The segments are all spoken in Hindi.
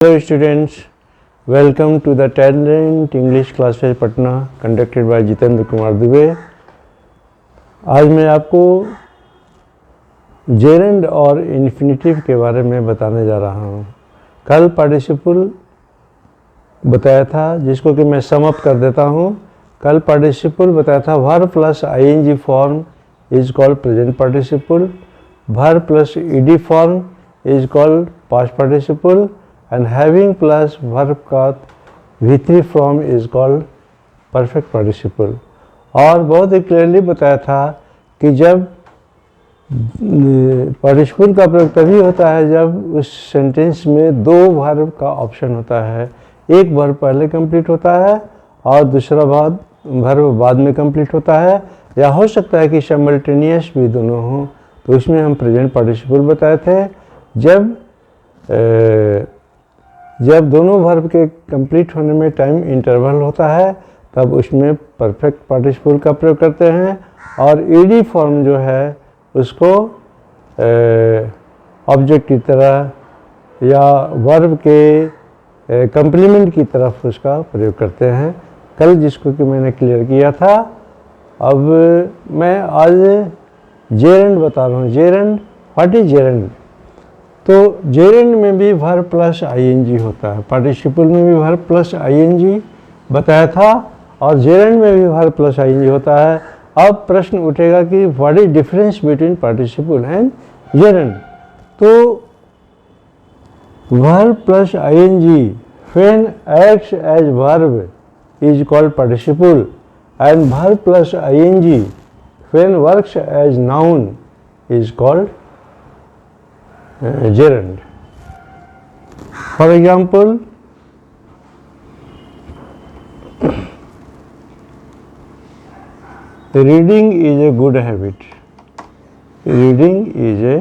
Hello students, welcome to the Talent English Classes Patna conducted by Jitendra Kumar Dubey. आज मैं आपको जेरेंड और इन्फिनेटिव के बारे में बताने जा रहा हूँ। कल पार्टिसिपल बताया था, जिसको कि मैं सम अप कर देता हूँ। कल पार्टिसिपल बताया था verb plus ING form is called present participle, verb plus ED form is called past participle and having plus verb का V3 form is called perfect participle। और बहुत ही क्लियरली बताया था कि जब पार्टिसिपल का प्रयोग तभी होता है जब उस सेंटेंस में दो वर्ब का ऑप्शन होता है। एक वर्ब पहले कंप्लीट होता है और दूसरा वर्ब बाद में कंप्लीट होता है, या हो सकता है कि साइमल्टेनियस भी दोनों हों। तो इसमें हम प्रेजेंट पार्टिसिपल बताए थे। जब दोनों वर्ब के कंप्लीट होने में टाइम इंटरवल होता है तब उसमें परफेक्ट पार्टिसिपल का प्रयोग करते हैं, और ईडी फॉर्म जो है उसको ऑब्जेक्ट की तरह या वर्ब के कंप्लीमेंट की तरफ उसका प्रयोग करते हैं, कल जिसको कि मैंने क्लियर किया था। अब मैं आज जेरेंड बता रहा हूँ। Gerund, what is gerund? तो जेरेंड में भी वर्ब प्लस आईएनजी होता है, पार्टिसिपल में भी वर्ब प्लस आईएनजी बताया था, और जेरेंड में भी वर्ब प्लस आईएनजी होता है। अब प्रश्न उठेगा कि what is difference between participle and gerund? तो verb plus ING when acts as verb is called participle, and verb plus ING when works as noun is called gerund। For example, reading is a good habit. Reading is a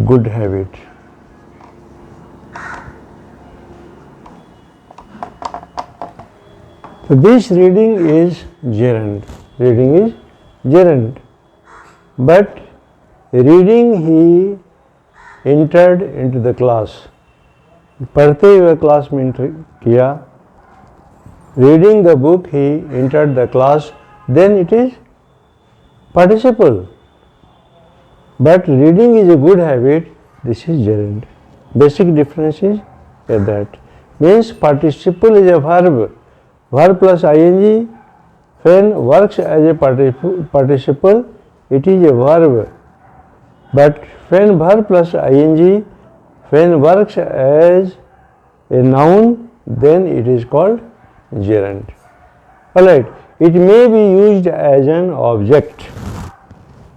good habit। So this reading is gerund। Reading is gerund, but reading he entered into the class, पढ़ते हुए क्लास में एंटर किया। Reading the book he entered the class, then it is participle, but reading is a good habit, this is gerund। Basic difference is that means participle is a verb plus ing when works as a participle it is a verb, but when verb plus ing when works as a noun then it is called gerund। Alright, it may be used as an object,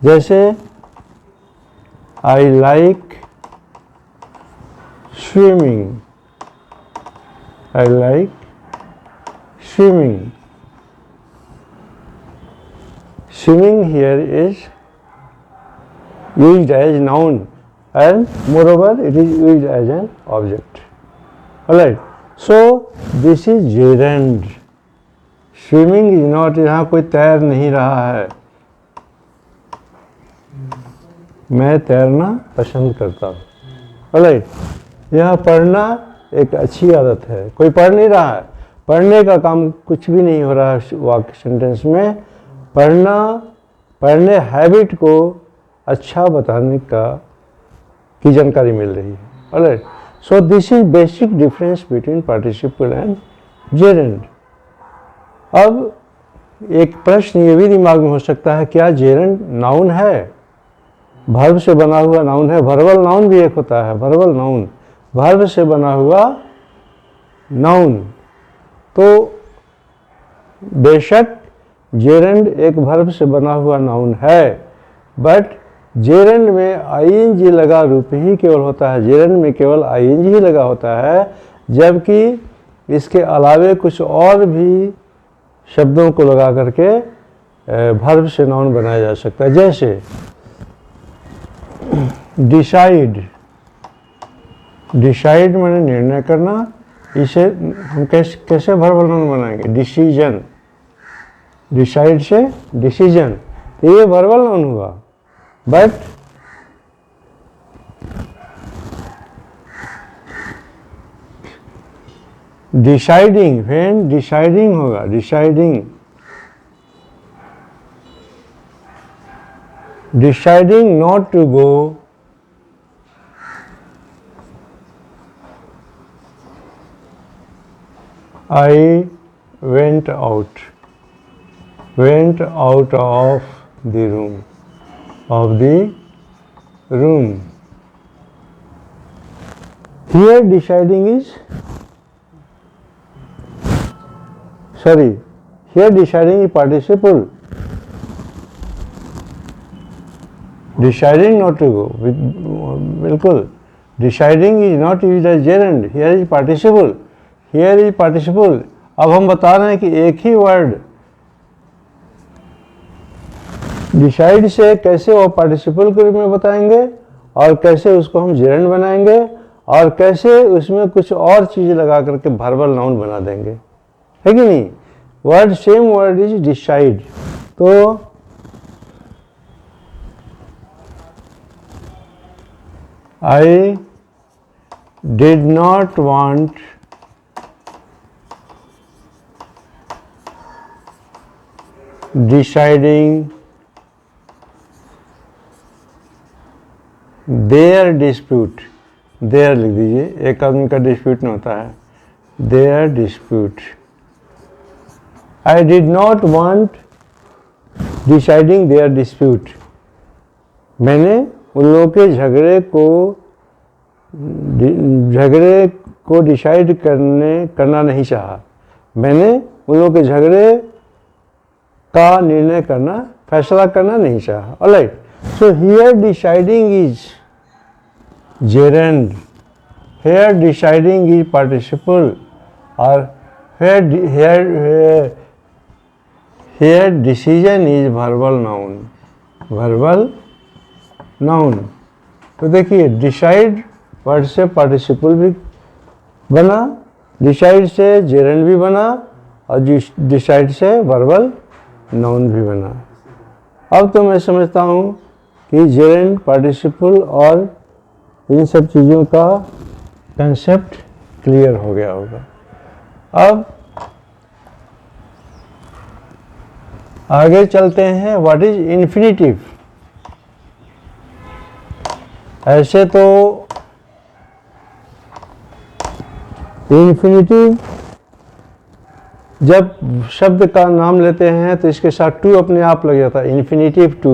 जैसे I like swimming, I like swimming। Swimming here is used as noun, and moreover it is used as an object। Alright, so this is gerund। Swimming is not, यहाँ कोई तैर नहीं रहा है। मैं तैरना पसंद करता हूँ। Alright, यहाँ पढ़ना एक अच्छी आदत है, कोई पढ़ नहीं रहा है, पढ़ने का काम कुछ भी नहीं हो रहा है वाक्य सेंटेंस में। पढ़ने हैबिट को अच्छा बताने की जानकारी मिल रही है। Alright, so this is basic difference between participle and gerund. अब एक प्रश्न ये भी दिमाग में हो सकता है, क्या जेरेंड नाउन है? वर्ब से बना हुआ नाउन है। वर्बल नाउन भी एक होता है, वर्बल नाउन, वर्ब से बना हुआ नाउन। तो बेशक जेरेंड एक वर्ब से बना हुआ नाउन है, बट जेरेंड में आईएनजी लगा रूप ही केवल होता है। जेरेंड में केवल आईएनजी ही लगा होता है, जबकि इसके अलावे कुछ और भी शब्दों को लगा करके वर्ब से नाउन बनाया जा सकता है। जैसे डिसाइड, डिसाइड माने निर्णय करना, इसे हम कैसे वर्बल नाउन बनाएंगे? डिसीजन, डिसाइड से डिसीजन, तो ये वर्बल नाउन हुआ। बट डिसाइडिंग, व्हेन डिसाइडिंग होगा, deciding, deciding not to go, I went out of the room. Here deciding is, here deciding is participle. Deciding not to go, बिल्कुल. Deciding is not used as gerund. Here is participle. Here is participle. अब हम बता रहे हैं कि एक ही वर्ड डिसाइड से कैसे वो पार्टिसिपल के रूप में बताएंगे और कैसे उसको हम जेरेंड बनाएंगे और कैसे उसमें कुछ और चीज़ लगा करके वर्बल नाउन बना देंगे, है कि नहीं. Word same word is decide. तो I did not want deciding their dispute. Their लिख दीजिए, एक आदमी का डिस्प्यूट नहीं होता है. Their dispute. I did not want deciding their dispute. मैंने उन लोगों के झगड़े को डिसाइड करना नहीं चाहा. मैंने उन लोगों के झगड़े का निर्णय करना, फैसला करना नहीं चाहा. Alright. So here deciding is gerund. Here deciding is participle, or here decision is verbal noun. Verbal noun. तो देखिए decide वर्ड से participle भी बना, decide से gerund भी बना और decide से verbal noun भी बना. अब तो मैं समझता हूँ कि जेरेंड, पार्टिसिपल और इन सब चीज़ों का कंसेप्ट क्लियर हो गया होगा. अब आगे चलते हैं. What is infinitive. ऐसे तो इन्फिनिटिव जब शब्द का नाम लेते हैं तो इसके साथ टू अपने आप लग जाता है. Infinitive to,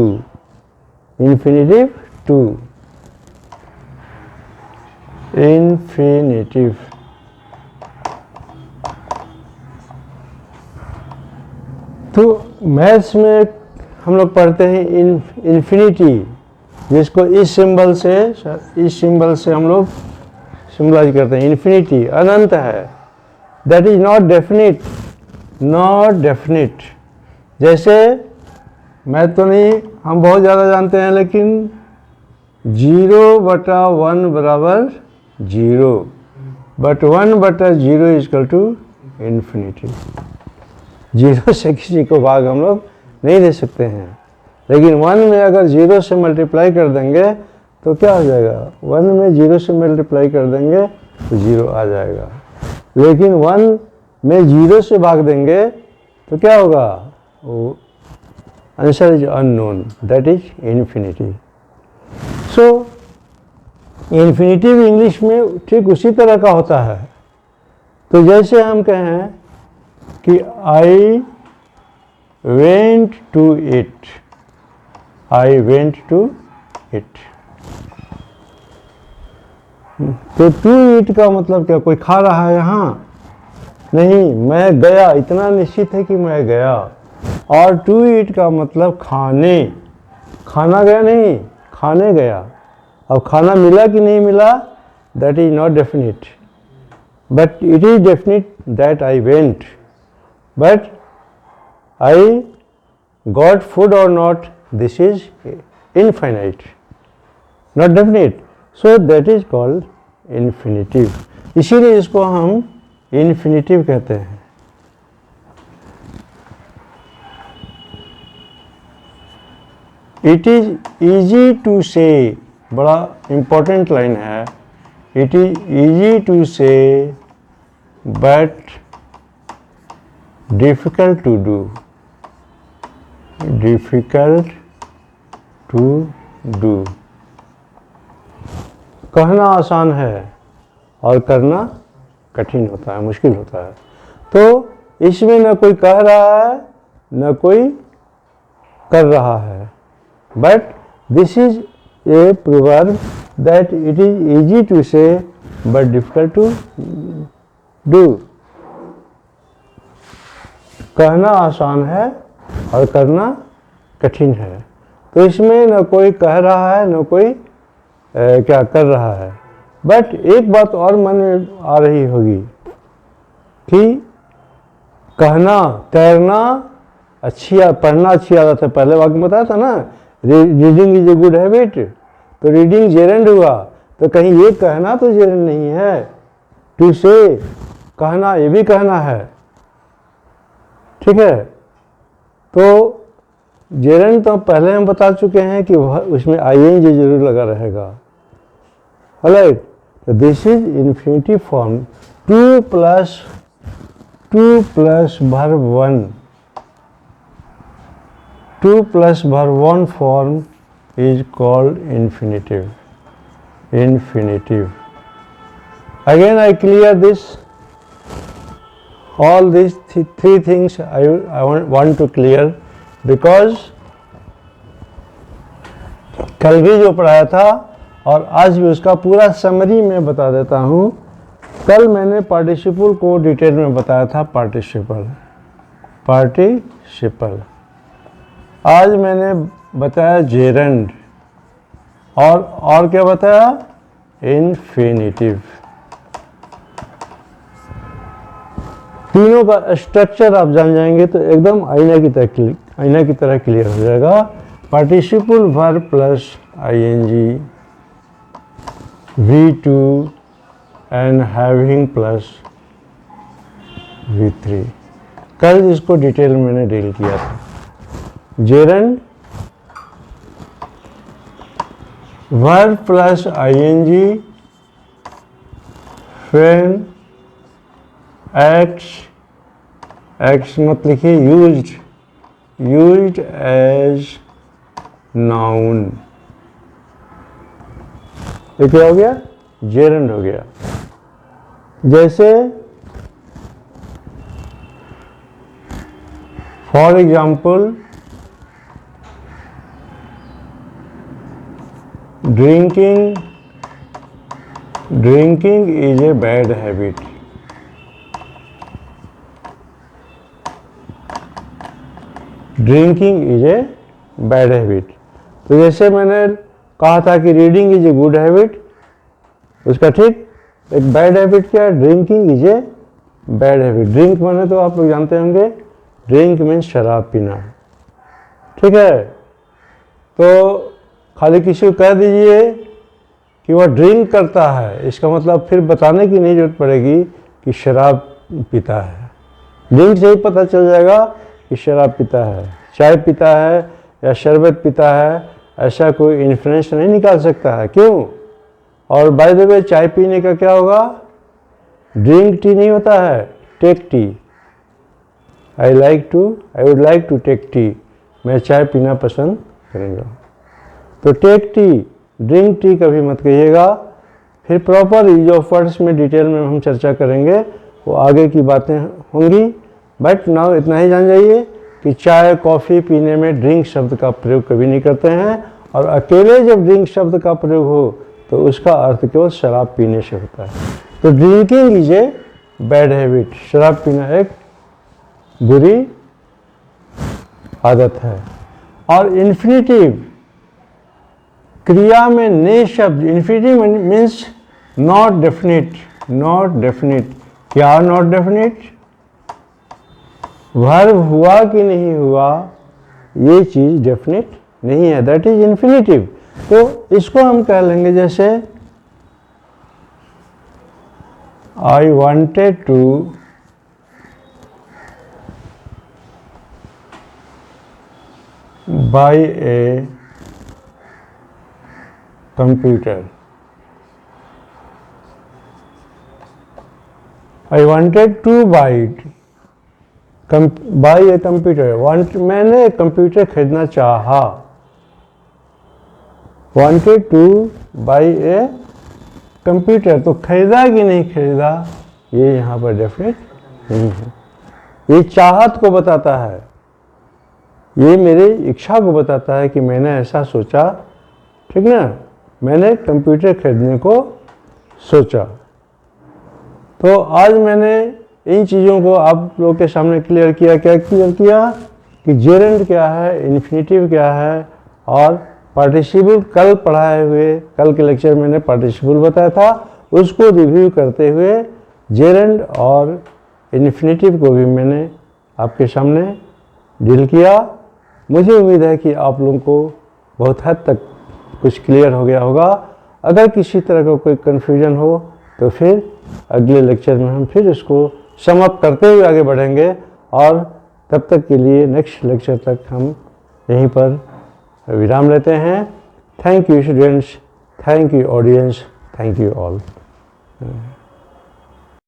infinitive to, infinitive. तो मैथ्स में हम लोग पढ़ते हैं इन्फिनिटी, जिसको इस सिंबल से हम लोग सिंबलाइज करते हैं. इन्फिनिटी अनंत है. That is not definite. Not definite. जैसे मैं तो नहीं, हम बहुत ज़्यादा जानते हैं, लेकिन 0/1 बराबर 0, बट 1/0 इक्वल टू इन्फिनिटी. 0 से किसी को भाग हम लोग नहीं दे सकते हैं, लेकिन 1 में अगर 0 से मल्टीप्लाई कर देंगे तो क्या हो जाएगा. 1 में 0 से मल्टीप्लाई कर देंगे तो 0 आ जाएगा, लेकिन 1 में 0 से भाग देंगे तो क्या होगा. वो answer is unknown. That is infinity. So infinitive English में ठीक उसी तरह का होता है. तो जैसे हम कहें कि I went to it, I went to it. तो टू इट का मतलब क्या, कोई खा रहा है यहाँ नहीं, मैं गया. इतना निश्चित है कि मैं गया. और टू ईट का मतलब खाने, खाना गया नहीं, खाने गया. अब खाना मिला कि नहीं मिला, that is not definite, but it is definite that I went. But I got food or not, this is infinite, not definite. So that is called infinitive. इसीलिए इसको हम इन्फिनिटिव कहते हैं. इट इज ईजी टू से, बड़ा इंपॉर्टेंट लाइन है. इट इज ईजी टू से but difficult to do, difficult to do। कहना आसान है और करना कठिन होता है, मुश्किल होता है। तो इसमें न कोई कह रहा है न कोई कर रहा है, but this is a proverb that it is easy to say but difficult to do. कहना आसान है और करना कठिन है। तो इसमें न कोई कह रहा है न कोई क्या कर रहा है। बट एक बात और मन में आ रही होगी कि कहना, तैरना अच्छी, पढ़ना अच्छी आदत है। पहले वाक्य बताया था ना, reading is a good habit. तो रीडिंग जेरेंड हुआ, तो कहीं ये कहना तो जेरेंड नहीं है। टू से कहना, ये भी कहना है, ठीक है। तो जेरेंड तो पहले हम बता चुके हैं कि उसमें आईएनजी जरूर लगा रहेगा। राइट, तो this is infinitive form. Two plus verb one, two plus verb one form is called infinitive. Infinitive. Again I clear this, all these three things I want to clear, because कल भी जो पढ़ाया था और आज भी उसका पूरा समरी में बता देता हूँ। कल मैंने पार्टिसिपल को डिटेल में बताया था, पार्टिसिपल। आज मैंने बताया जेरेंड, और क्या बताया, इन्फिनिटिव। तीनों का स्ट्रक्चर आप जान जाएंगे तो एकदम आईना की तरह क्लियर हो जाएगा। Participle verb plus ING, V2 and having plus V3। कल इसको डिटेल में मैंने डील किया था। Gerund verb plus ING when X मत लिखिए, यूज्ड एज नाउन। ये क्या हो गया, जेरेंड हो गया। जैसे for example, drinking is a bad habit. Drinking is a bad habit. तो जैसे मैंने कहा था कि reading is a good habit, उसका ठीक एक बैड हैबिट क्या है, drinking is a bad habit. Drink माने तो आप लोग जानते होंगे, ड्रिंक मीन्स शराब पीना, ठीक है। तो खाली किसी को कह दीजिए कि वह ड्रिंक करता है, इसका मतलब फिर बताने की नहीं जरूरत पड़ेगी कि शराब पीता है। ड्रिंक से ही पता चल जाएगा कि शराब पीता है। चाय पीता है या शरबत पीता है, ऐसा कोई इन्फ्रेंस नहीं निकाल सकता है। क्यों? और बाय द वे, चाय पीने का क्या होगा, ड्रिंक टी नहीं होता है, take tea. I would like to take tea. मैं चाय पीना पसंद करूँगा। तो टेक टी, ड्रिंक टी कभी मत कहिएगा। फिर प्रॉपर यूज ऑफ वर्ड्स में डिटेल में हम चर्चा करेंगे, वो आगे की बातें होंगी। बट नाउ इतना ही जान जाइए कि चाय कॉफ़ी पीने में ड्रिंक शब्द का प्रयोग कभी नहीं करते हैं, और अकेले जब ड्रिंक शब्द का प्रयोग हो तो उसका अर्थ केवल शराब पीने से होता है। तो drinking is a bad habit, शराब पीना एक बुरी आदत है। और इन्फिनिटिव क्रिया में ने शब्द, infinitive means not definite. Not definite, क्या नॉट डेफिनिट? वर्ब हुआ कि नहीं हुआ, ये चीज डेफिनिट नहीं है, दैट इज इन्फिनिटिव। तो इसको हम कह लेंगे जैसे I wanted to buy a computer. I wanted to buy a computer. मैंने एक कंप्यूटर खरीदना चाहा. Wanted to buy a computer. तो खरीदा कि नहीं खरीदा, ये यहाँ पर डेफिनेट नहीं है. ये चाहत को बताता है, ये मेरी इच्छा को बताता है कि मैंने ऐसा सोचा, ठीक ना, मैंने कंप्यूटर खरीदने को सोचा. तो आज मैंने इन चीज़ों को आप लोग के सामने क्लियर किया. क्या क्लियर किया कि जेरेंड क्या है, इन्फिनेटिव क्या है, और पार्टिसिपल कल पढ़ाए हुए, कल के लेक्चर में मैंने पार्टिसिपल बताया था, उसको रिव्यू करते हुए जेरेंड और इन्फिनेटिव को भी मैंने आपके सामने डील किया. मुझे उम्मीद है कि आप लोगों को बहुत हद तक कुछ क्लियर हो गया होगा. अगर किसी तरह का कोई कन्फ्यूजन हो तो फिर अगले लेक्चर में हम फिर इसको सम अप करते हुए आगे बढ़ेंगे, और तब तक के लिए नेक्स्ट लेक्चर तक हम यहीं पर विराम लेते हैं. Thank you students, thank you audience, thank you all.